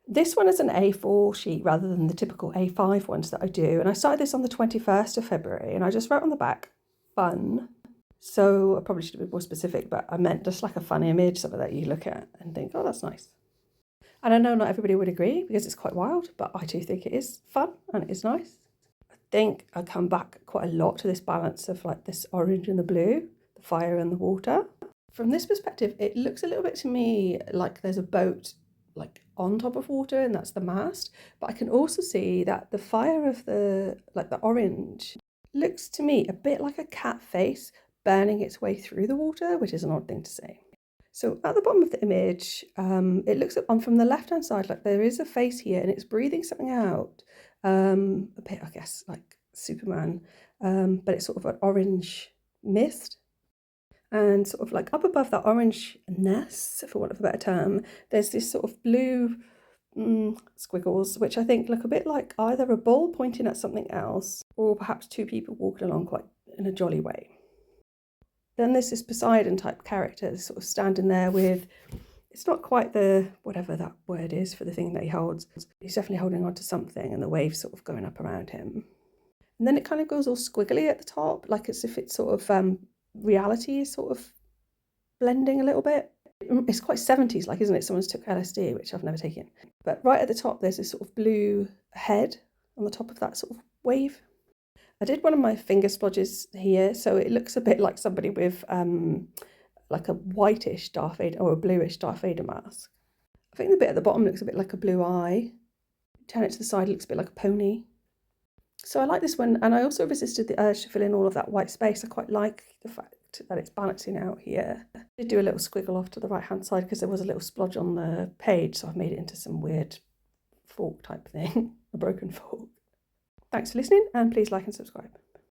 This one is an A4 sheet rather than the typical A5 ones that I do. And I started this on the 21st of February and I just wrote on the back, fun. So I probably should have been more specific, but I meant just like a fun image, something that you look at and think, oh, that's nice. And I know not everybody would agree because it's quite wild, but I do think it is fun and it is nice. I think I come back quite a lot to this balance of like this orange and the blue, the fire and the water. From this perspective, it looks a little bit to me like there's a boat like on top of water and that's the mast, but I can also see that the fire of the orange looks to me a bit like a cat face burning its way through the water, which is an odd thing to say. So at the bottom of the image, it looks on from the left hand side like there is a face here and it's breathing something out, a bit I guess like Superman, but it's sort of an orange mist. And sort of like up above that orangeness, for want of a better term, there's this sort of blue squiggles, which I think look a bit like either a bull pointing at something else or perhaps two people walking along quite in a jolly way. Then there's this Poseidon type character sort of standing there with, it's not quite the, whatever that word is for the thing that he holds. He's definitely holding on to something and the waves sort of going up around him. And then it kind of goes all squiggly at the top, like as if it's sort of reality is sort of blending a little bit. It's quite 70s like, isn't it? Someone's took LSD, which I've never taken. But right at the top, there's this sort of blue head on the top of that sort of wave. I did one of my finger splodges here, so it looks a bit like somebody with like a whitish Darth Vader or a bluish Darth Vader mask. I think the bit at the bottom looks a bit like a blue eye. Turn it to the side, it looks a bit like a pony. So I like this one, and I also resisted the urge to fill in all of that white space. I quite like the fact that it's balancing out here. I did do a little squiggle off to the right hand side because there was a little splodge on the page, so I've made it into some weird fork type thing, a broken fork. Thanks for listening, and please like and subscribe.